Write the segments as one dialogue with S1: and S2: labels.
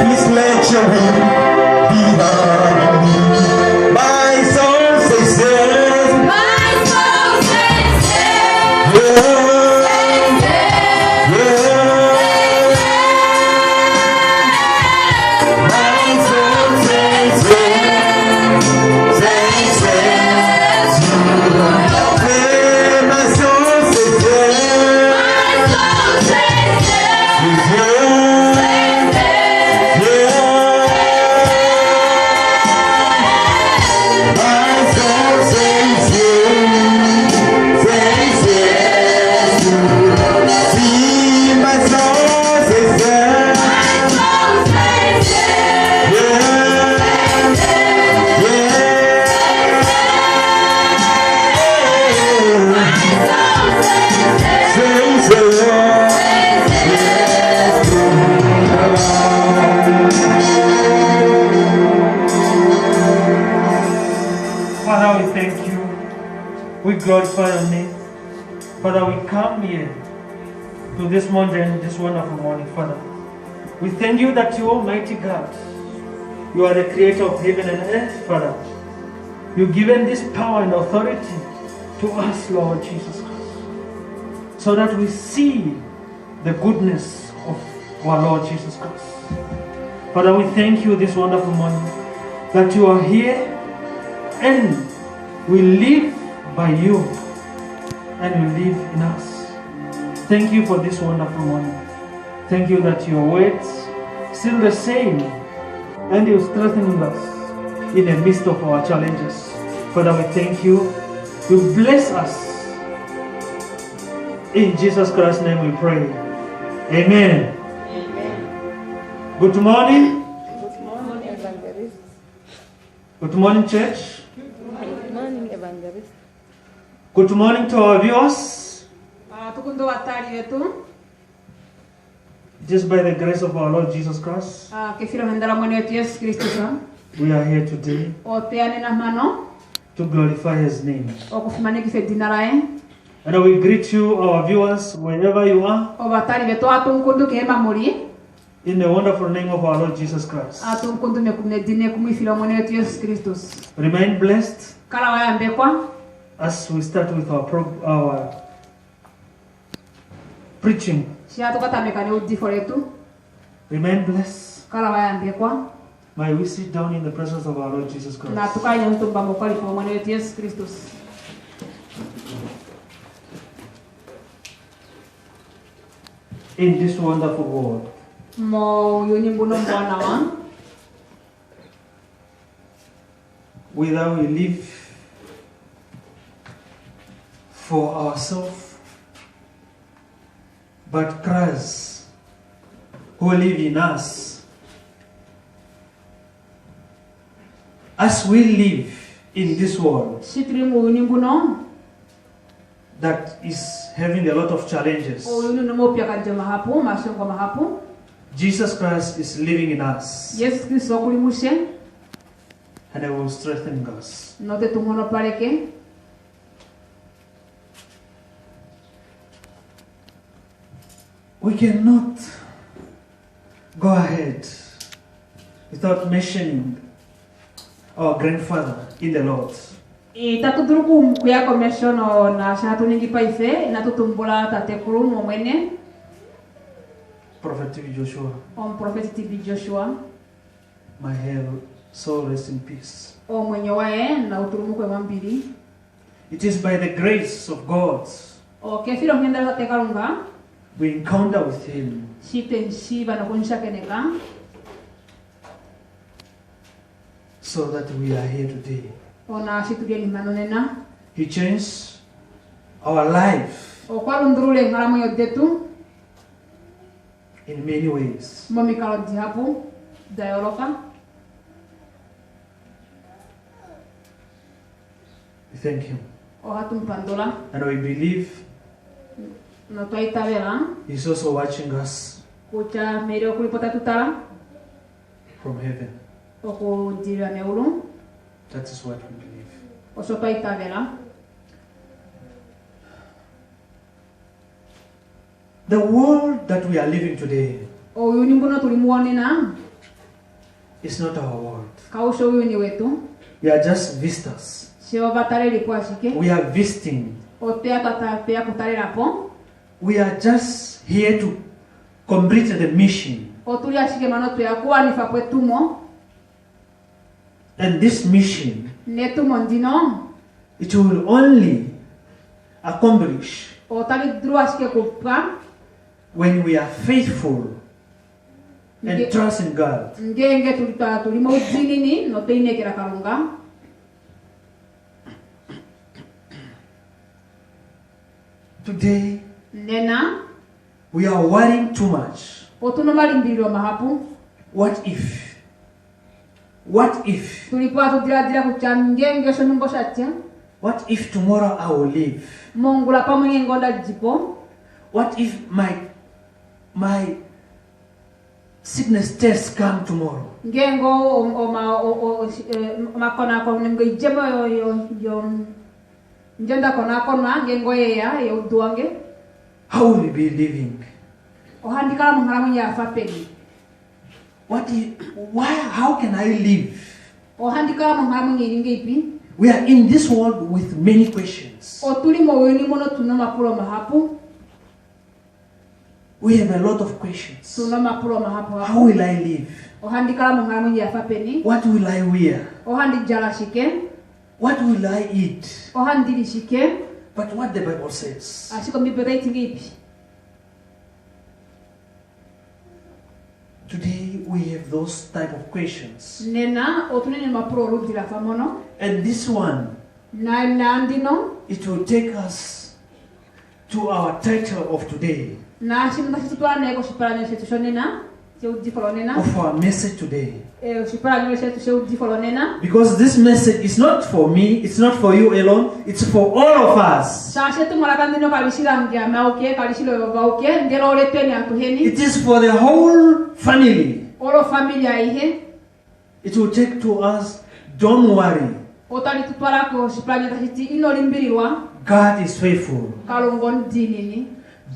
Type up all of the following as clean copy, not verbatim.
S1: Please let your will be done in me. My soul says yes.
S2: My soul says yes.
S1: Yeah.
S3: Glorify your name. Father, we come here to this morning, this wonderful morning, Father. We thank you that you, Almighty God, you are the creator of heaven and earth, Father. You've given this power and authority to us, Lord Jesus Christ, so that we see the goodness of our Lord Jesus Christ. Father, we thank you this wonderful morning that you are here and we live by you and you live in us. Thank you for this wonderful morning. Thank you that your words still the same and you're strengthening us in the midst of our challenges. Father, we thank you. You bless us. In Jesus Christ's name we pray. Amen.
S2: Amen.
S3: Good morning.
S4: Good morning, evangelist.
S3: Good morning, church.
S4: Good morning, evangelist.
S3: Good morning to our viewers. Just by the grace of our Lord Jesus Christ, we are here today to glorify His name. And we greet you, our viewers, wherever you are, in the wonderful name of our Lord Jesus Christ. Remain blessed as we start with our preaching. Remain blessed. May we sit down in the presence of our Lord Jesus Christ. In this wonderful world, whether we live for ourselves, but Christ who live in us, as we live in this world that is having a lot of challenges, Jesus Christ is living in us and He will strengthen us. We cannot go ahead without mentioning our grandfather in the Lord. Prophet TV Joshua. May her soul rest in peace. It is by the grace of God we encounter with Him. So that we are here today. He changed our life in many ways. We thank Him. And we believe He's also watching us from heaven. That is what we believe. The world that we are living today It's not our world.
S5: kausho uyu ni wetu
S3: We are just visitors.
S5: sheo batareli kwashike
S3: We are visiting.
S5: otea tatatea kutarela po
S3: We are just here to complete the mission.
S5: otuli ashike manoto ya kuwa nifa kwetumo
S3: And this mission,
S5: netumo ndino
S3: it will only accomplish
S5: otali dru ashike kupra
S3: when we are faithful and trust in God.
S5: ngenge tulimo udzinini noteinekera kalunga
S3: Today,
S5: nena
S3: we are worrying too much.
S5: otuno malimbiliro mahapu
S3: What if? What if?
S5: tulipoa tudiradira kucha ngenge sho numbo shatya
S3: What if tomorrow I will leave?
S5: mongula pamwe ngonda jipo
S3: What if my sickness test come tomorrow?
S5: ngengo makona ko ngo ijemo yo njenda kona kona ngengo yeya yo duange
S3: How will we be living?
S5: ohandikala muhara munya afapeli
S3: How can I live?
S5: ohandikala muhara munya ipi
S3: We are in this world with many questions.
S5: otuli mo weni mono tuno mapulo mahapu
S3: We have a lot of questions.
S5: tuno mapulo mahapu
S3: How will I live?
S5: ohandikala muhara munya afapeli
S3: What will I wear?
S5: ohandi jala shike
S3: What will I eat?
S5: ohandi shike
S3: But what the Bible says,
S5: ashiko miberaiti ngipi
S3: today we have those type of questions.
S5: nena otuli ni mapulo rudira famono
S3: And this one,
S5: na ndino
S3: it will take us to our title of today,
S5: na shimba shitwana eko shipara shetu shonena sheudi folonena
S3: of our message today.
S5: shipara shetu sheudi folonena
S3: Because this message is not for me, it's not for you alone, it's for all of us.
S5: shashe tu malakandino kalishira ngia mauke kalishilo bauke ngero leteni atuheni
S3: It is for the whole family.
S5: olo familia ihe
S3: It will take to us, don't worry,
S5: otali tutwala ko shipara tashiti ino limbirirwa
S3: God is faithful.
S5: kalongon dinini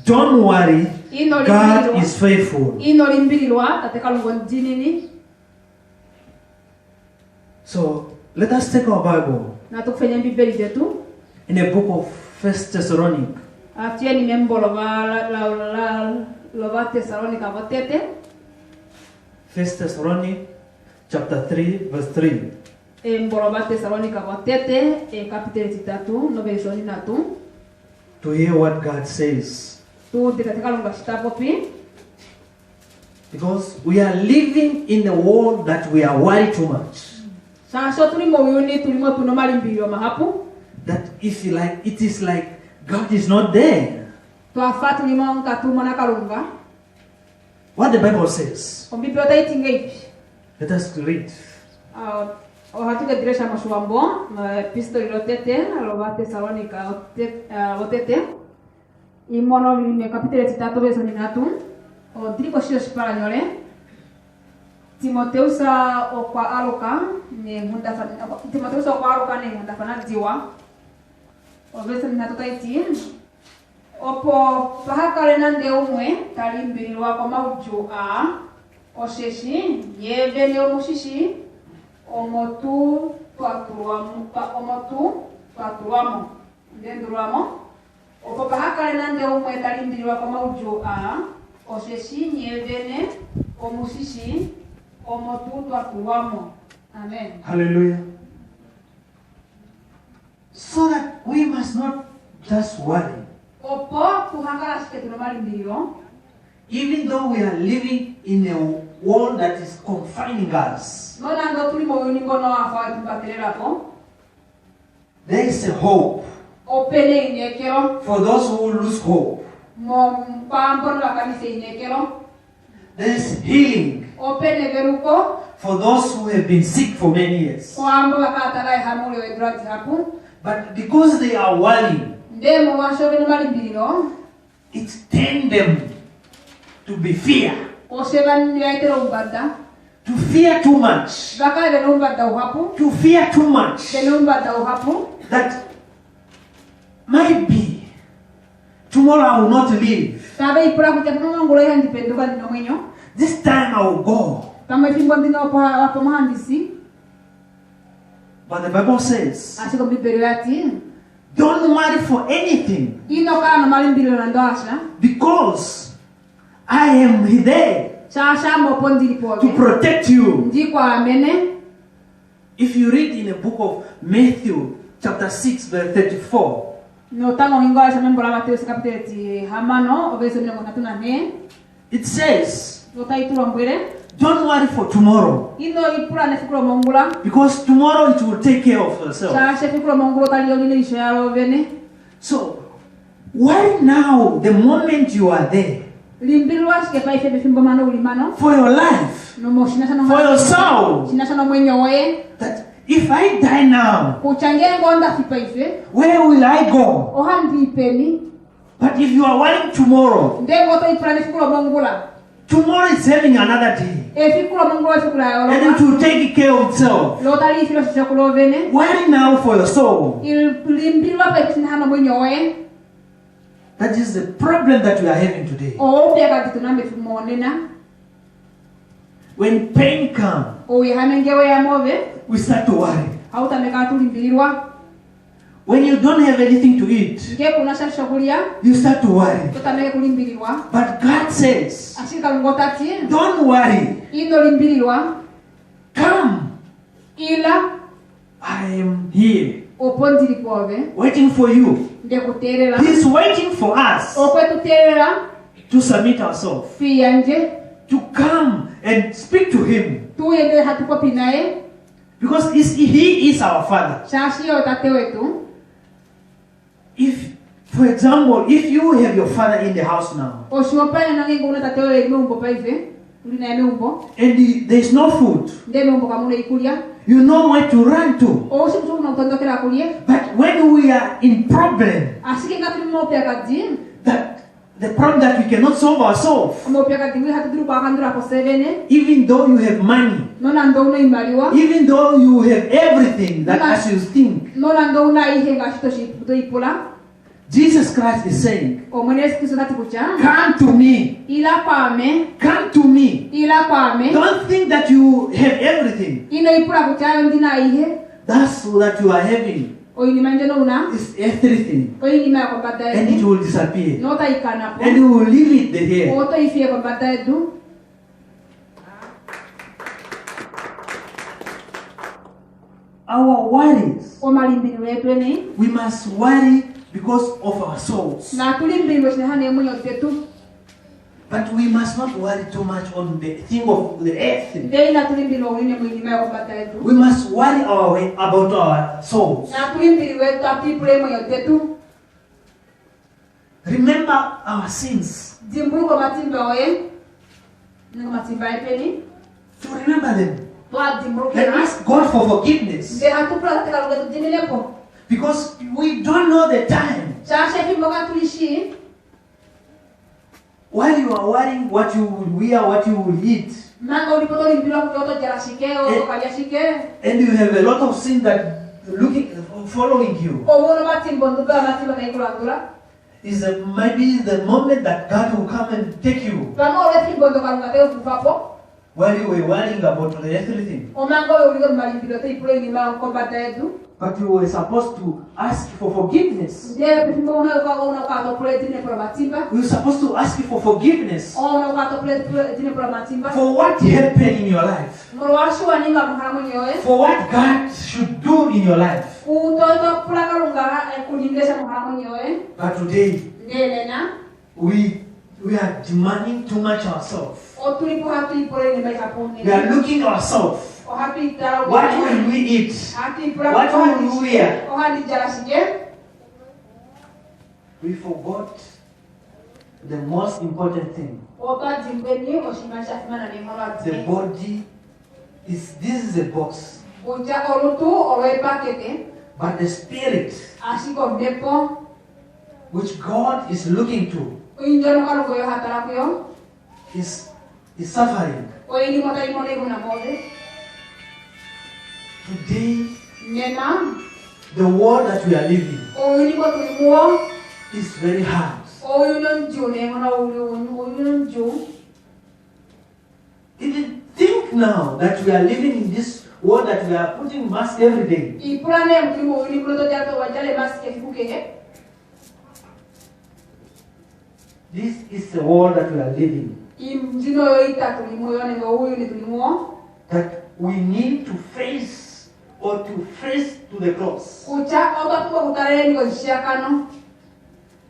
S3: Don't worry,
S5: ino
S3: God
S5: limbirirwa
S3: is faithful.
S5: ino limbirirwa tate kalongon dinini
S3: So let us take our Bible
S5: na tukufanya bibeli jetu
S3: in the book of 1 Thessalonians.
S5: atieni membolo ba Tesalonika botete
S3: 1 Thessalonians chapter 3 verse 3.
S5: mbolo ba Tesalonika botete kapiteli 3 no verso 3
S3: To hear what God says.
S5: tu dikatekalonga shitapo pi
S3: Because we are living in a world that we are worried too much.
S5: sasho tulimo uyuni tulimo tuno malimbilio mahapu
S3: That if you like, it is like God is not there.
S5: twafa tulimo nkatumona kalunga
S3: What the Bible says.
S5: ombibio taitinga ipi
S3: Let us read.
S5: ohatuke diresha mashuambo epistoli lotete aloba Tesalonika lotete imono lime kapitele 3 verso 3 o diriko shio shipara nyole Timoteusa okwa aluka ni ngunda Timoteusa okwa aluka ni ngunda fana diwa o verso 3 taiti opo pahakale nande umwe talimbirirwa kwa mauju a osheshi yeve ne omushishi omotu twaturuamo ndenduramo opo pahakale nande umwe talimbirirwa kwa mauju a osheshi yeve omushishi omotu twaturuamo. Amen.
S3: Hallelujah. So that we must not just worry.
S5: Opo kuhangala shike tunomalimbirirwa
S3: Even though we are living in a world that is confining us,
S5: nona ndo tulimo uningono afa tumbatelerapo
S3: there is a hope
S5: opele inekero
S3: for those who lose hope.
S5: mo pampono la kanisa inekero
S3: There is healing
S5: opele veruko
S3: for those who have been sick for many years.
S5: kwambo bakatala hamule wedrati hapu
S3: But because they are worrying,
S5: ndemo washobe nomalimbiriro
S3: it turned them to be fear.
S5: oshebani yaitero umbada
S3: To fear too much.
S5: bakale umbada uhapu
S3: To fear too much.
S5: umbada uhapu
S3: That might be tomorrow I will not live.
S5: tabe ipura kuja kuno ngulo ya ndipenduka ndinomwenyo
S3: This time I will go.
S5: Pamwe fimbo ndino wapo mhandisi.
S1: But the Bible says,
S5: Asiko Biblia yati.
S1: don't worry for anything,
S5: Ino kana malimbilo na ndosha.
S1: because I am there
S5: Shasha mopondili
S1: to
S5: pobe.
S1: protect you.
S5: Ndikwa amene.
S1: If you read in the book of Matthew, chapter 6, verse 34,
S5: No tango mingola sa membo la Mateo sa kapitolo ti Hamano, obeso mingo natuna ne.
S1: it says,
S5: No taitulo mbwele.
S1: don't worry for tomorrow,
S5: Ino ipula ne fikulo mongula.
S1: because tomorrow it will take care of itself.
S5: Shasha fikulo mongula tali yoni ne ishayalo vene.
S1: So, why now, the moment you are there,
S5: Limbilwa shike pa ife bifimbo mano ulimano.
S1: for your life,
S5: No mo shinasha no
S1: for your soul,
S5: Shinasha no mwenyo we.
S1: that if I die now,
S5: Kuchangia ngonda fipa ife.
S1: where will I go?
S5: Ohandi ipeni.
S1: But if you are worrying tomorrow,
S5: Ndego to ipula ne fikulo mongula.
S1: tomorrow is having another day,
S5: E fikulo mongula fikula yolo.
S1: and it will take care of itself.
S5: Lo tali filo shakulo vene.
S1: Worry now for your soul.
S5: Limbilwa pa ife sinahano mwenyo we.
S1: That is the problem that we are having today.
S5: O pega kitunambe fumonena.
S1: When pain comes,
S5: O yahanengewe ya move.
S1: we start to worry.
S5: Hautameka tulimbilwa.
S1: When you don't have anything to eat,
S5: Nge kuna shakulia.
S1: you start to worry.
S5: Tutameke kulimbilwa.
S1: But God says,
S5: Ashika ngotati.
S1: don't worry.
S5: Ino limbilwa.
S1: Come.
S5: Ila
S1: I am here,
S5: opondili pove.
S1: waiting for you.
S5: Nde kuterera.
S1: He's waiting for us
S5: Okwetuterera.
S1: to submit ourselves,
S5: Pia nje.
S1: to come and speak to Him.
S5: Tuende hatukopi naye.
S1: Because He is our Father.
S5: Shashi yo tate wetu.
S1: If, for example, if you have your father in the house now,
S5: Oshiopane nange nguna tate wewe meumbo paive. Ulina ya meumbo.
S1: and there is no food,
S5: Nde meumbo kamune ikulia.
S1: you know where to run to.
S5: Oshi msuku na utondokera kulie.
S1: But when we are in problem,
S5: Ashike ngati mmopya kadi.
S1: that the problem that we cannot solve ourselves,
S5: Mmopya kadi wi hatuduru kwa kandura po sevene.
S1: even though you have money,
S5: Nona ndo una imaliwa.
S1: even though you have everything that as you think,
S5: Nona ndo una ihe ngashitoshi do ipula.
S1: Jesus Christ is saying,
S5: Omwene Yesu Kristo tati kucha.
S1: come to me,
S5: Ila kwame.
S1: come to me.
S5: Ila kwame.
S1: Don't think that you have everything.
S5: Ino ipula kucha ndina ihe.
S1: That's what you are having.
S5: Oyini manje no una.
S1: It's everything.
S5: Oyini ma kwa bata
S1: And it
S5: yetu.
S1: will disappear.
S5: Nota ikana po.
S1: And you will leave it here.
S5: Oto ifie kwa bata yetu.
S1: Our worries,
S5: Omalimbili wetu ni.
S1: we must worry because of our souls.
S5: Na tulimbili wetu hane mwenye tetu.
S1: But we must not worry too much on the thing of the earth.
S5: Ndei na tulimbili oyini mwenye ma kwa bata yetu.
S1: We must worry our way about our souls.
S5: Na tulimbili wetu atipule mwenye tetu.
S1: Remember our sins.
S5: Jimbuko matimba oye. Ngo matimba epeni.
S1: To remember them.
S5: Twa jimbuko
S1: And
S5: na.
S1: ask God for forgiveness.
S5: Nde hatupula katika lugha tujinilepo.
S1: Because we don't know the time.
S5: Shasha fimboka tulishi.
S1: While you are worrying what you will wear, what you will eat,
S5: Manga ulipoto limbilo kutoto jarashike o kayashike.
S1: and you have a lot of sin that following you,
S5: Owono matimbo nduba matimba kaikulangula.
S1: is maybe the moment that God will come and take you
S5: Pano ole fimbo ndo kalunga teo kufapo.
S1: while you were worrying about the earthly thing.
S5: Omanga ole uligo malimbilo te ipule ni ma kombata yetu.
S1: But you were supposed to ask for forgiveness.
S5: Nde fimbo una kwa topule tine pro matimba.
S1: You were supposed to ask for forgiveness
S5: Ona kwa topule tine pro matimba.
S1: for what happened in your life,
S5: Murwashu waninga muharamu nyoe.
S1: for what God should do in your life.
S5: Utoto pula kalunga kulingesha muharamu nyoe.
S1: But today,
S5: Ndelena.
S1: we are demanding too much ourselves.
S5: Otulipo hatu ipole ni maika pone.
S1: We are looking ourselves.
S5: O hatu itara
S1: What will we eat?
S5: hatu ipula
S1: What will we wear?
S5: o hatu jarashike.
S1: We forgot the most important thing.
S5: Opa jimbeni oshimasha fimana ni mwana
S1: The
S5: tine.
S1: body this is a box.
S5: Uja olutu owe pakete.
S1: But the spirit
S5: Ashiko mdepo.
S1: which God is looking to
S5: Uinjono kalungo yo hatarakuyo.
S1: is suffering.
S5: Oini mota imone kuna mode.
S1: Today,
S5: Nena.
S1: the world that we are living
S5: Oini ko tulimuo.
S1: is very hard.
S5: Oini nju ne mwana uyu nju.
S1: Even think
S3: think now that we are living in this world that we are putting mask every day.
S5: ipulane mtulimu ni kuloto jato wajale mask efikuke.
S3: This is the world that we are living.
S5: Imjino yoita tulimu yone huyu ni tulimu.
S3: That we need to face or to face to the cross.
S5: Kucha oba kuwa kutarele niko nishakano.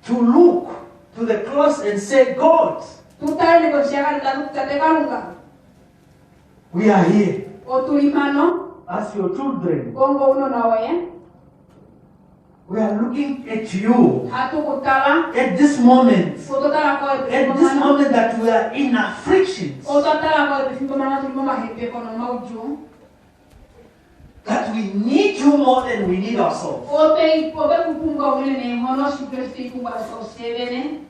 S3: To look to the cross and say, God,
S5: Tutare niko nishakano la tutatekalunga.
S3: we are here
S5: Otulimano.
S3: as your children.
S5: Gongo uno na oye.
S3: We are looking at you
S5: Hatu kutala.
S3: at this moment.
S5: Kutotala kwa
S3: At this moment that we are in afflictions.
S5: Ototala kwa bifimbo mana tulimo mahepe kono mauju.
S3: That we need you more than we need ourselves.
S5: Ope kupunga umene hono shukrefi kuba so sevene.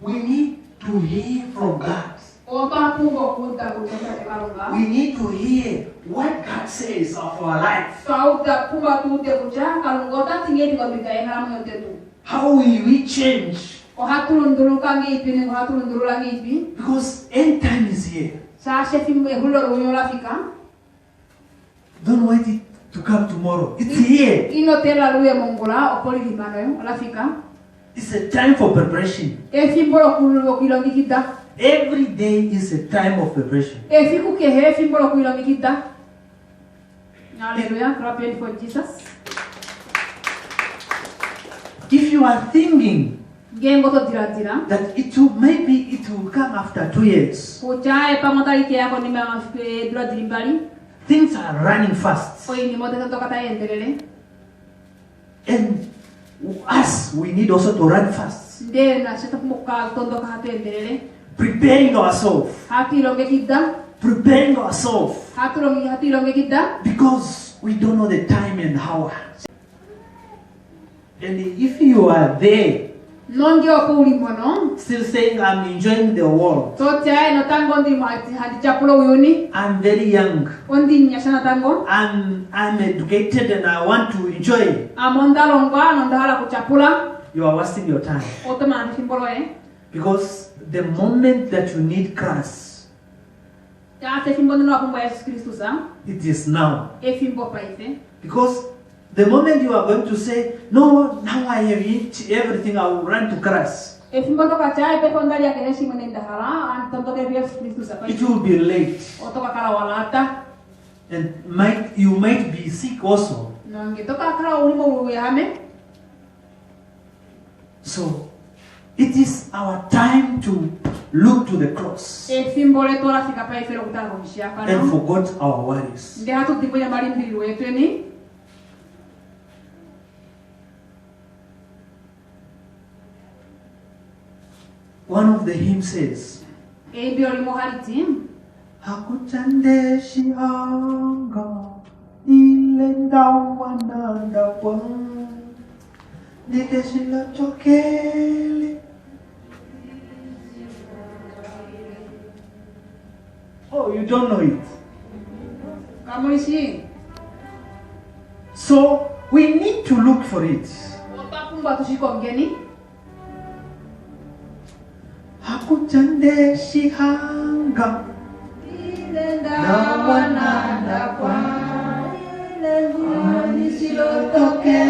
S3: We need to hear from God.
S5: Opa pungo kunta kunta tekalunga.
S3: We need to hear what God says of our life.
S5: Sauta punga tute kucha kalungota tingeti kwa bika haramu yote tu.
S3: How will we change?
S5: O hatulunduru kangi ipi ni hatulunduru langi ipi.
S3: Because end time is here.
S5: Sa shefimbo hulo runyola fika.
S3: Don't wait it to come tomorrow. It's here.
S5: Ino tela luye mongola opoli limano la fika.
S3: It's a time for preparation.
S5: E fimbolo kulo kilongi kita.
S3: Every day is a time of preparation.
S5: E fiku ke he fimbolo kilongi kita. Hallelujah. Clap for Jesus.
S3: If you are thinking
S5: Gengo to tira.
S3: that maybe it will come after 2 years,
S5: Kucha e pamota ike yako ni ma dura dirimbali.
S3: things are running fast.
S5: Oi ni mote to kata endelele.
S3: And us, we need also to run fast.
S5: Nde na sheta muka tondo ka hatu endelele.
S3: Preparing ourselves.
S5: Hatu ilonge kita.
S3: Preparing ourselves.
S5: Hatu ilonge kita.
S3: Because we don't know the time and hour. And if you are there,
S5: Nonge opo ulimono.
S3: still saying, I'm enjoying the world,
S5: Tote ay no tango ndi hadi chapulo uyuni.
S3: I'm very young,
S5: Ondi nyashana tango.
S3: I'm educated and I want to enjoy,
S5: Amonda longwa nonda hala kuchapula.
S3: you are wasting your time.
S5: Otoma nfimbolo
S3: Because the moment that you need Christ,
S5: Ya te fimbo no akumba Yesu Kristo sa.
S3: it is now.
S5: E fimbo pa ife.
S3: Because the moment you are going to say, no, now I have eaten everything, I will run to Christ,
S5: E fimbo to kacha pe kondali ya keheshi mwenenda hala antondo ke Yesu Kristo sa pa.
S3: it will be late.
S5: Otoka kala walata.
S3: And you might be sick also.
S5: Nonge toka kala ulimo uyame.
S3: So, it is our time to look to the cross
S5: E fimbo le tola fika pa ife lo kutala kumishia
S3: and
S5: kana.
S3: forgot our worries.
S5: Nde hatu tipo ya mali mbili wetu ni.
S3: One of the hymns says,
S5: E bio limo haliti.
S3: Hakuchande shihanga ilenda wananda wa nikeshila chokele. Oh, you don't know it.
S5: Kamulishi.
S3: So we need to look for it.
S5: Otapumba tushiko mgeni.
S3: Hakuchande shihanga
S5: Wananda kwa nisilotoke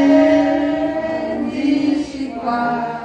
S5: nishikwate.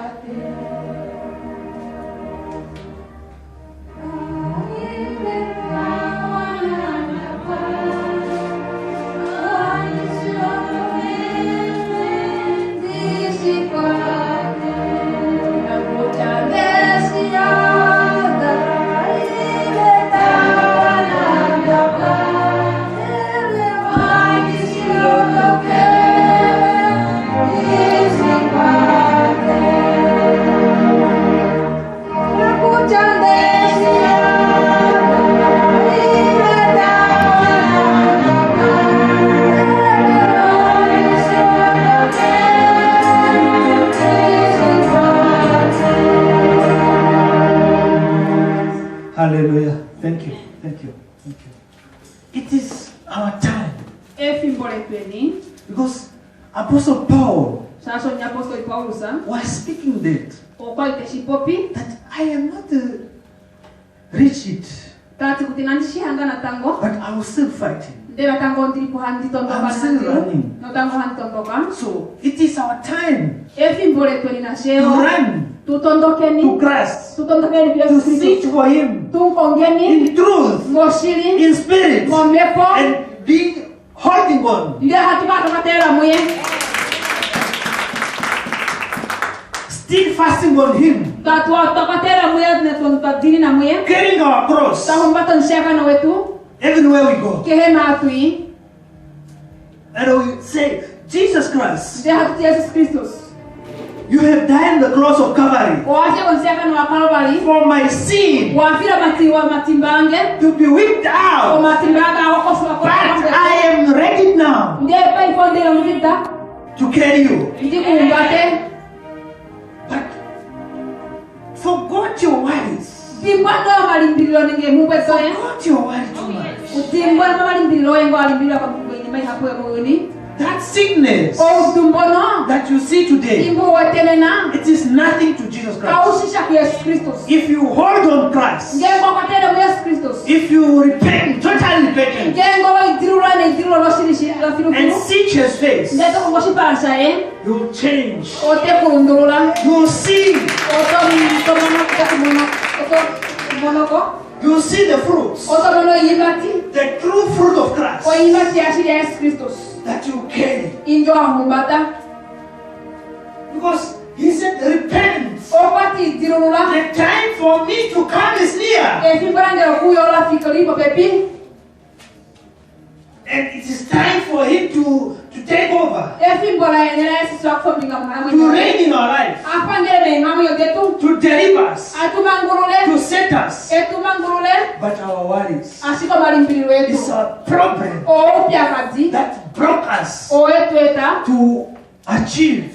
S3: Hallelujah. Thank you. Thank you. Thank you. It is our time.
S5: E fimbole peni.
S3: Because Apostle Paul
S5: Sasa ni apostoli Paulus
S1: was speaking that
S5: okwaite shipopi
S1: that I am not rigid,
S5: tati kutinandishihanga na tango
S1: but I was still fighting.
S5: ndera tango ndilipo handitondoka
S1: I'm still running.
S5: no tango handitondoka
S1: So it is our time
S5: efimbole twelina
S1: to
S5: sheo
S1: run
S5: tutondokeni
S1: to Christ,
S5: tutondokeni
S1: to
S5: Yesu
S1: seek
S5: Kristo
S1: for Him
S5: tukongeni
S1: in truth,
S5: ngoshiri
S1: in spirit,
S5: ngomepo
S1: and being holding on,
S5: nde hatukatomatera muye
S1: still fasting on Him,
S5: tatuatokatera muye netuntadini na muye
S1: carrying our cross
S5: tahumbata nshakana wetu
S1: everywhere we go.
S5: kehema atui
S1: And we say, Jesus Christ,
S5: nde hatuti Yesu Kristus
S1: you have died on the cross of Calvary
S5: owache konshakana wa Kalvari
S1: for my sin
S5: wafira matimbange
S1: to be whipped out.
S5: omatimbaga awakofuka
S1: But I am ready now
S5: nde paifondera muvita
S1: to carry you.
S5: ndikuumbate
S1: But forgot your worries.
S5: timbwanda malimbiriro ninge mubwetoye
S1: Forgot your worry too much.
S5: utimbwana malimbiriro yengo alimbirira kwa mugeni mai hapo ya moyoni
S1: That sickness
S5: outumbono
S1: that you see today,
S5: timbo wetenena
S1: it is nothing to Jesus Christ.
S5: kaushisha ku Yesu Kristus
S1: If you hold on Christ,
S5: ngengo kwatera mu Yesu Kristus
S1: if you repent, totally repent,
S5: ngengo waidirura ne diruro loshirishi
S1: and
S5: lafirufu
S1: seek His face,
S5: ngeto kungoshipansha
S1: you will change.
S5: ote kurundurula
S1: You will see.
S5: otomono kutakumono otomonoko
S1: You will see the fruits,
S5: otomono yimati
S1: the true fruit of Christ
S5: oyimati ashiri ya Yesu Kristus
S1: that you carry.
S5: injo ahumbata
S1: Because He said, repent.
S5: okwati dirurula
S1: The time for me to come is near.
S5: efimbarangero kuyola fikalipo pepi
S1: And it is time for Him to take over,
S5: efimbora yenera Yesu swakufambinga mwana
S1: to
S5: mwenye
S1: reign in our life,
S5: apangere meimamu yogetu
S1: to deliver us,
S5: atumangurule
S1: to set us.
S5: etumangurule
S1: But our worries
S5: ashiko malimbiriro yetu
S1: is a problem
S5: oupyakazi
S1: that broke us
S5: owetweta
S1: to achieve,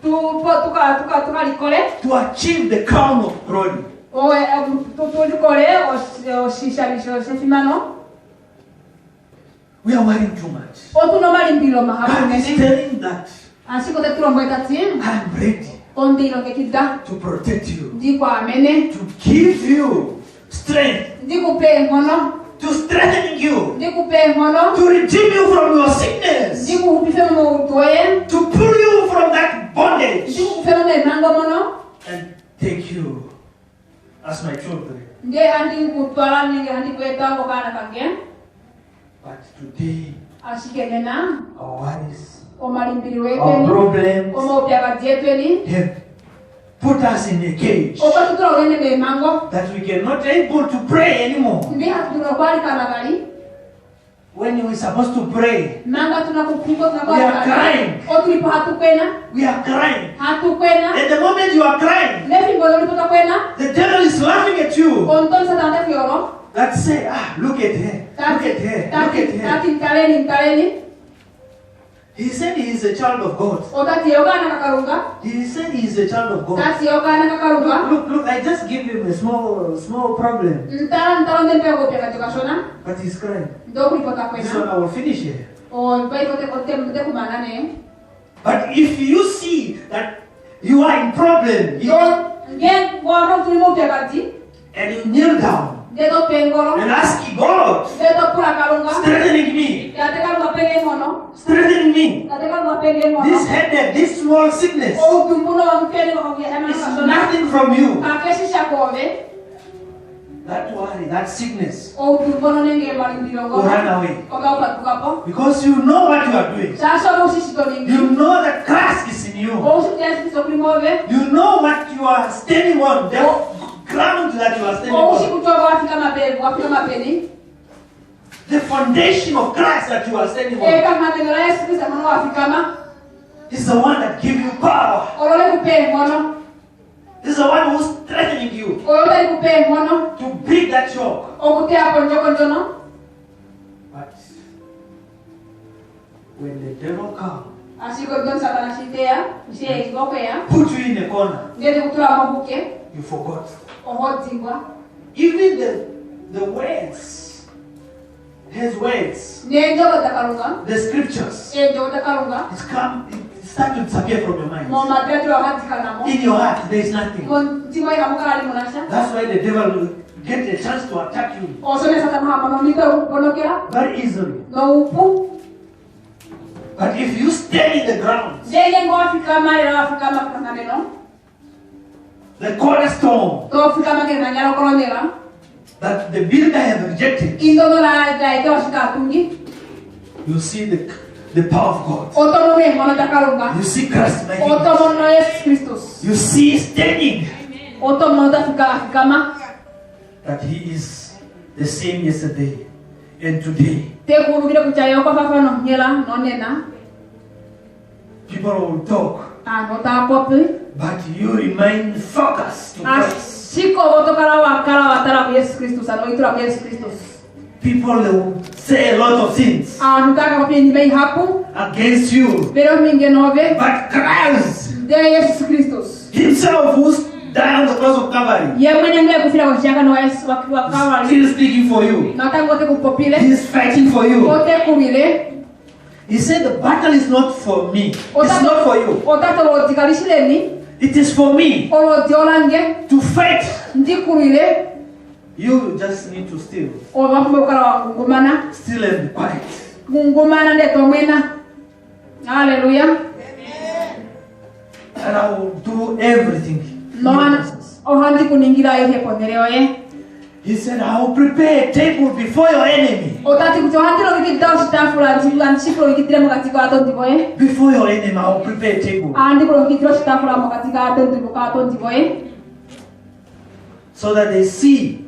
S5: tukalikole
S1: to achieve the crown of glory.
S5: tulikole oshishanisho shefimano
S1: We are worrying too much.
S5: otuno malimbiriro
S1: God is
S5: mahamunene
S1: telling that
S5: ashiko tetulombwetati
S1: I'm ready
S5: ondilongekida
S1: to protect you,
S5: ndikwamene
S1: to give you strength,
S5: ndikupe enkono
S1: to strengthen you,
S5: ndikupe enkono
S1: to redeem you from your sickness,
S5: ndikukupife muutwoye
S1: to pull you from that bondage,
S5: ndikukufe mumemango mono
S1: and take you as my children.
S5: nde andikutwala ninge andikwetango kana kange
S1: But today,
S5: ashikenena
S1: our worries,
S5: omalimbiriro
S1: our
S5: etweni
S1: problems
S5: omaupyakazi etweni
S1: have put us in a cage
S5: okwatutula ogende memango
S1: that we cannot able to pray anymore.
S5: ndi hatutuna kwalikana bali
S1: When we're supposed to pray,
S5: manga tunakukuko
S1: We are crying.
S5: otulipo hatukwena
S1: we are crying.
S5: hatukwena
S1: And the moment you are crying,
S5: nefimbolo lipo takwena
S1: the devil is laughing at you.
S5: ontoni satanda fyoro
S1: That say, look at her, look at her, look at her.
S5: tati mtaleni
S1: He said he is a child of God.
S5: otati yogana kakarunga
S1: He said he is a child of God.
S5: tati yogana kakarunga
S1: Look, I just give him a small problem.
S5: ntalo ndempego pyakachokashona
S1: But he's crying.
S5: ndo kulipo
S1: This one
S5: takwena
S1: I will finish here.
S5: tekumana
S1: But if you see that you are in problem,
S5: nge ngwaro tulimo pyakati
S1: and you kneel down
S5: ndeto pengoro
S1: and ask God,
S5: ndeto pura kalunga
S1: strengthening me,
S5: yatekalunga penge ngono
S1: strengthening me.
S5: yatekalunga penge ngono
S1: This headache, this small sickness
S5: outumbuno wamfeni wakavya
S1: is
S5: emakashona
S1: nothing from you.
S5: kakeshisha kove
S1: That worry, that sickness
S5: outumbono nenge malimbiro
S1: will run away.
S5: okaupatukapo
S1: Because you know what you are doing.
S5: shasho ushishito ningi
S1: You know that Christ is in you.
S5: oushitiasiso kulimove
S1: You know what you are standing on, the ground that you are standing on.
S5: oushikutoka wafika mapeni
S1: The foundation of Christ that you are standing on
S5: eka mapengela Yesu Kristo mwana wafikama
S1: is the one that gives you power.
S5: olole kupe ngono
S1: Is the one who's strengthening you
S5: olole kupe ngono
S1: to break that yoke.
S5: okuteapo njokonjono
S1: But when the devil comes,
S5: ashiko don satana shitea sheikokwea
S1: put you in a corner,
S5: ngete kutula mabuke
S1: you forgot.
S5: ohodzingwa
S1: Even the words, his words,
S5: nenjoko takalunga
S1: the scriptures,
S5: enjoko takalunga
S1: it's
S3: start to disappear from your mind.
S5: mo madatu wakati kana mo
S3: In your heart, there is nothing.
S5: mo timo ya mukali monasha
S3: That's why the devil will get a chance to attack you
S5: osone satan ha mo mito konokera
S3: very easily.
S5: no upu
S3: But if you stay in the ground,
S5: Jenge ngofika mali na wafika makana neno
S3: the cornerstone
S5: to fika makena nyalo kolonera
S3: that the builder has rejected,
S5: indono la ja ito shika tungi
S3: you see the power of God.
S5: otomo ne mono takalunga
S3: You see Christ mighty.
S5: otomo no Yesus Kristus
S3: You see standing
S5: otomo da fika ma
S3: that He is the same yesterday and today.
S5: te kuru bile kuchayo kwa fafa no nyela no nena
S3: People will talk,
S5: ano ta kopi
S3: but you remain focused to Christ.
S5: Siko otokala watara ku Yesus Kristus ano itura ku Yesus Kristus
S3: People will say a lot of things
S5: nutaka kopi ni bei hapu
S3: against you,
S5: pero minge nove
S3: but Christ
S5: de Yesus Kristus
S3: Himself, who died on the cross of Calvary,
S5: ye mwene ngwe kufira kwa shaka no Yesu wa Calvary
S3: still speaking for you.
S5: nataka wote kupopile
S3: He is fighting for you.
S5: wote kubile
S3: He said the battle is not for me. It's not for you.
S5: otato wotikalishileni
S3: It is for me
S5: olotiolange
S3: to fight.
S5: ndikulile
S3: You just need to steal.
S5: olwakumukala wa ngumana
S3: Still and be quiet.
S5: ngumana ndeto mwena haleluya
S3: And I will do everything.
S5: noana ohandi kuningira ihe ponereo ye
S3: He said, I will prepare a table before your enemy.
S5: otati kuti ohandiro wikidao chitafula antishikulo wikidire mukati kwa atondivo ye
S3: Before your enemy, I will prepare a table.
S5: andikulo wikidiro chitafula mukati kwa atondivo ye
S3: So that they see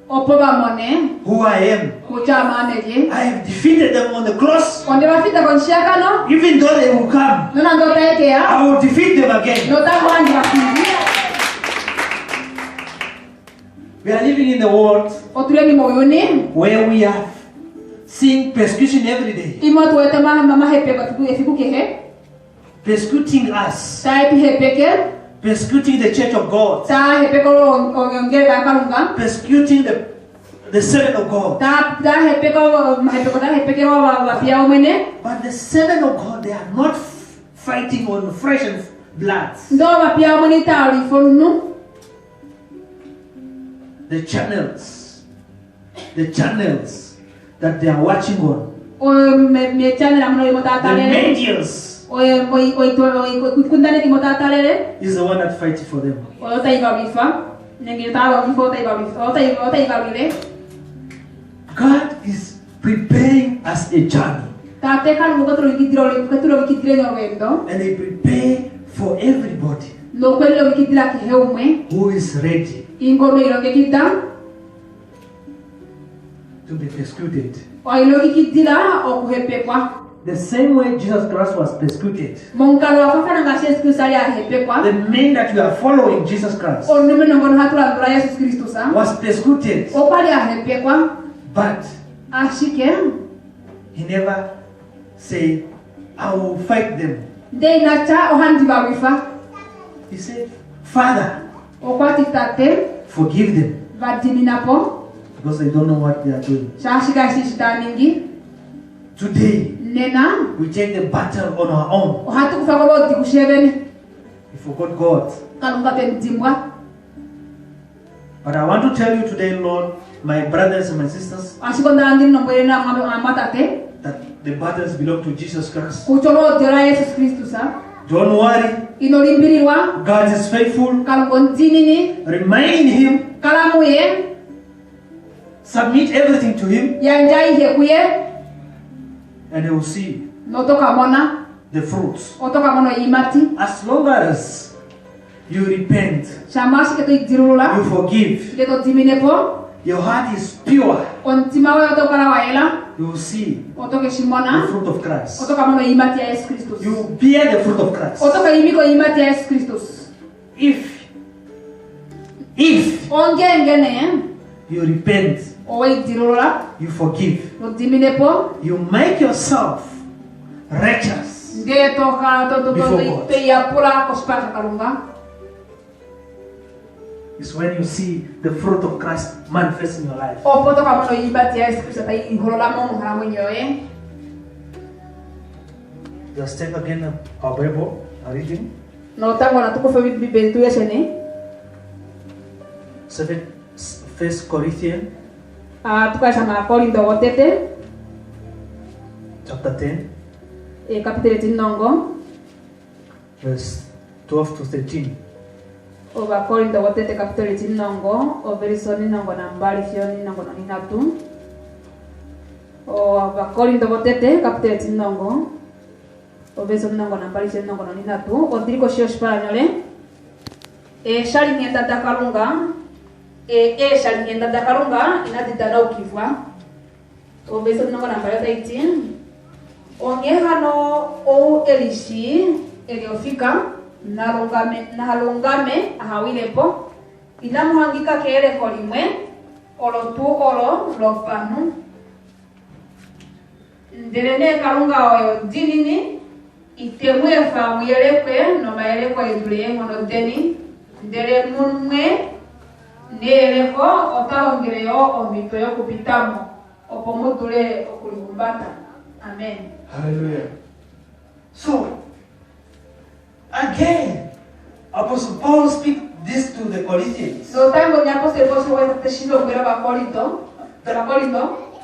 S5: opo bamone
S3: who I am.
S5: kuchamaneje
S3: I have defeated them on the cross.
S5: onde bafita konshakano
S3: Even though they will come,
S5: nona ndotaekea
S3: I will defeat them again.
S5: notakuhandi bapingi
S3: We are living in the world
S5: otuleni moyuni
S3: where we are seeing persecution every day.
S5: imo tuwete mahepeko efikukehe
S3: Persecuting us.
S5: taepihepeke
S3: Persecuting the church of God.
S5: tahepeko ongereka kalunga
S3: Persecuting the servant of God.
S5: tahepekero wapia omwene
S3: But the servant of God, they are not fighting on flesh and blood.
S5: ndo wapia omwene taulifonu
S3: The channels that they are watching on.
S5: mechanela muno
S3: The
S5: imotatalele
S3: medias
S5: kundane kimotatalele
S3: is the one that fights for them.
S5: otaivabifa nengitalobifa otaivabile
S3: God is preparing us a journey.
S5: tate kalungu keturo wikidire nyogendo
S3: And He prepare for everybody
S5: nokwelilo wikidira kiheumwe
S3: who is ready
S5: ingono ilongekida
S3: to be persecuted.
S5: oilokikidira okuhepekwa
S3: The same way Jesus Christ was persecuted.
S5: monkalo wafafana nga Yesu Kristo ali ahepekwa
S3: The men that you are following Jesus Christ
S5: onume nongono hatulandula Yesu Kristo sa
S3: was persecuted.
S5: okwali ahepekwa
S3: But
S5: ashike
S3: He never said, I will fight them.
S5: ndeinacha ohandi bawifa
S3: He said, Father,
S5: okwati tate
S3: forgive them
S5: vadiminapo
S3: because they don't know what they are doing.
S5: shashika shishitaningi
S3: Today,
S5: nena
S3: we take the battle on our own.
S5: ohati kufakoloti kushevene
S3: We forgot God.
S5: kalunga temtimbwa
S3: But I want to tell you today, Lord, my brothers and my sisters,
S5: ashiko ndandini nombolena amatate
S3: that the battles belong to Jesus Christ.
S5: kucholotela Yesu Kristo sa
S3: Don't worry.
S5: inolimbirirwa
S3: God is faithful.
S5: kalungo ntinini
S3: Remain in Him.
S5: kalamuye
S3: Submit everything to Him.
S5: yanjaihekuye
S3: And He will see
S5: notokamona
S3: the fruits.
S5: otokamono imati
S3: As long as you repent,
S5: shamashi ketoidirula
S3: you forgive,
S5: ketotiminepo
S3: your heart is pure,
S5: ontima we otokala waela
S3: you will see
S5: otoke
S3: the
S5: shimona
S3: fruit of Christ.
S5: otokamono imati ya Yesu Kristo
S3: You bear the fruit of Christ.
S5: otoka imiko imati ya Yesu Kristo
S3: If
S5: ongengene
S3: you repent,
S5: oweidirula
S3: you forgive,
S5: notiminepo
S3: you make yourself righteous.
S5: ngetoka
S3: Before God.
S5: toiyapula kospaka kalunga
S3: It's when you see the fruit of Christ manifest in your life.
S5: opo tokamono imati ya Yesu Kristo taiholola momo mara mwenyewe
S3: Just take again our Bible, our reading.
S5: Notango na tukufe Biblia tu yeshene.
S3: 1 Corinthians
S5: Tukasema Korinto wotete
S3: chapter 10,
S5: kapitele tinongo
S3: verse 12 to 13.
S5: oba Korinto wotete kapitele tinongo overisoni nongo na mbali fioni nongo na ninatu. Oba Korinto wotete kapitele tinongo overisoni nongo na mbali fioni nongo na ninatu. Odiriko shio spanyole shali ngenda dakarunga shali ngenda dakarunga inadidana ukivwa overisoni nongo na mbali 18. Ongehano o elishi eliofika nahalungame ahawilepo inamuhangika kele kolimwe olotu olo lopanu ndelene kalunga oyo dinini itemwe fa muyelekwe no mayelekwe ibule ngono deni ndele munwe neleko otalongereyo omito yo kupitamo opo mutule okulibumbata. Amen.
S3: Hallelujah. So, again, Apostle Paul speaks this to the Corinthians.
S5: So tango ni apostol Paulo wa tashindo kwera ba Korinto,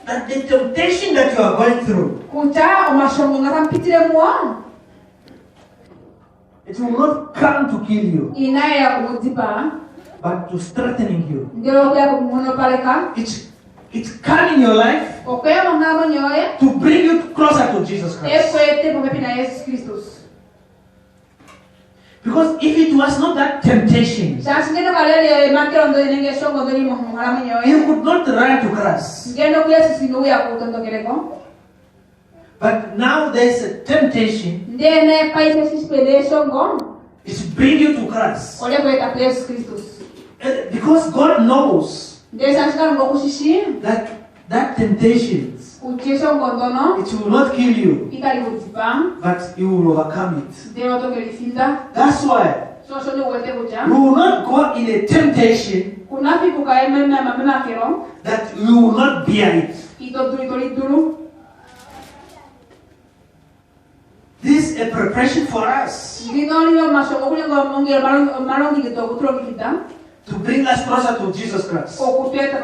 S3: That the temptation that you are going through,
S5: kucha omashongo ngatampitire muwa
S3: it will not come to kill you,
S5: inaye ya kumuzipa
S3: but to strengthening you.
S5: ngero ya kumuno paleka
S3: It's coming in your life
S5: okwema ngamo nyoye
S3: to bring you closer to Jesus Christ.
S5: ekwete popepi na Yesu Kristus.
S3: Because if it was not that temptation,
S5: Sasa ngeno kalele makero ndo nenge shongo ndo ni muhara
S3: you
S5: nyoye
S3: could not run to Christ.
S5: ngeno kuya sisi ya kutondokeleko
S3: But now there's a temptation
S5: ndene paite sispede shongo
S3: is to bring you to Christ.
S5: ole kweta kwa Yesu Kristus
S3: Because God knows
S5: ndesa shikaro ngokushishi
S3: that that temptations,
S5: uchesho ngondono
S3: it will not kill you,
S5: ikali kuzipa
S3: but you will overcome it.
S5: ndeno tokelifinda
S3: That's why
S5: shosho ni uwete kucha
S3: you will not go in a temptation
S5: kunafi kukaemema mamema kero
S3: that you will not bear it.
S5: itotulitolitulu.
S3: This is a preparation for us
S5: Ndinolio mashongo kulingo mongero malongi kitokutulokikita
S3: to bring us closer to Jesus Christ.
S5: okutweta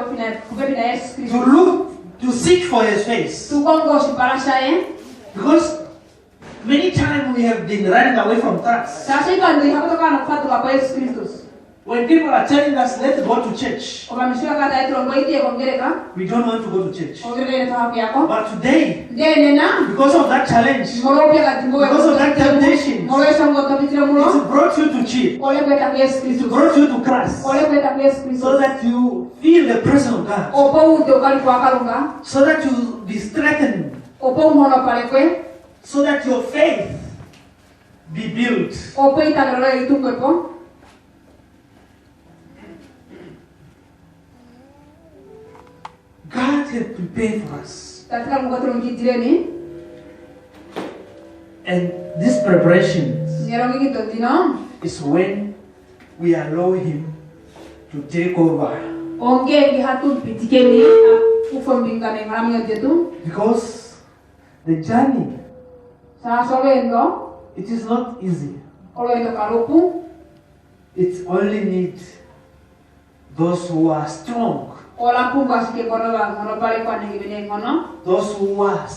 S5: kupepi na Yesu
S3: To
S5: Kristo
S3: look, to seek for His face.
S5: tukongoshi parashaye
S3: Because many times we have been running away from Christ.
S5: sasa ikando ihakutokana kufatuka kwa Yesu Kristo
S3: When people are telling us, let's go to church,
S5: obamishika kata yetulongo itie kongereka
S3: we don't want to go to church.
S5: ongereka tahafu yako
S3: But today,
S5: ndenena
S3: because of that challenge,
S5: molopya kati mbowe
S3: because of that temptation,
S5: molwesha ngotopitire mulo
S3: it brought you to cheat.
S5: ole kweta kwa Yesu
S3: It
S5: Kristo
S3: brought you to Christ.
S5: ole kweta kwa Yesu
S3: So
S5: Kristo
S3: that you feel the presence of God.
S5: opo ude ukali kwa kalunga
S3: So that you be strengthened.
S5: opo umono pale kwe
S3: So that your faith be built.
S5: opo itagarora itungwepo
S3: God has prepared for us.
S5: katika mkotoro mkitireni
S3: And this preparation
S5: ngerongi kitotino
S3: is when we allow Him to take over.
S5: onge hatu pitikeni ufo mbingane ngaramyo tetu
S3: Because the journey,
S5: sa solendo
S3: it is not easy.
S5: oloendo karupu
S3: It only needs those who are strong.
S5: ola pumba sike konoba ngono pale kwa ngibene ngono
S3: Those who are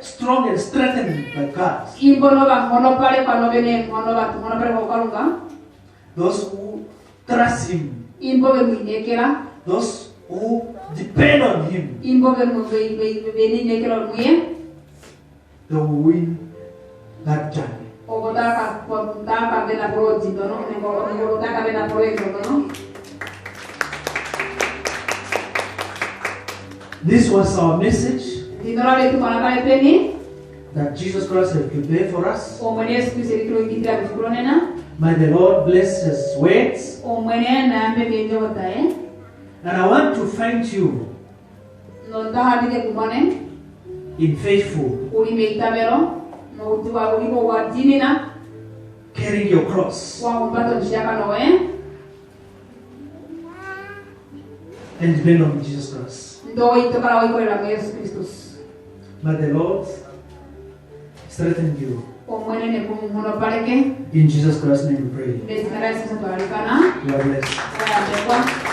S3: strong and strengthened by God.
S5: imbono ba ngono pale kwa nobene ngono ba ngono pale kwa kalunga
S3: Those who trust Him.
S5: imbobe mwinekera
S3: Those who depend on Him.
S5: imbobe mwini nekera mwiye
S3: They will win that journey.
S5: ogotaka kontaka bena proji dono ngo taka bena proji dono.
S3: This was our message
S5: Dinora tu mana kale peni
S3: that Jesus Christ has prepared for us.
S5: o mwene Yesu Kristo kitro kitira bifuronena
S3: May the Lord bless His words.
S5: o mwene na ambe benjo tae
S3: And I want to find you
S5: no tahadike kumane
S3: in faithful,
S5: ulime itabero no utiwa uliko wa dinina
S3: carrying your cross
S5: wa umpato mshaka noe
S3: and depend on Jesus Christ.
S5: ndo itokala wiko la Yesu Kristo.
S3: May the Lord strengthen you.
S5: Omwene
S3: In Jesus Christ's name we pray.
S5: Destinará essa atual
S3: You are blessed.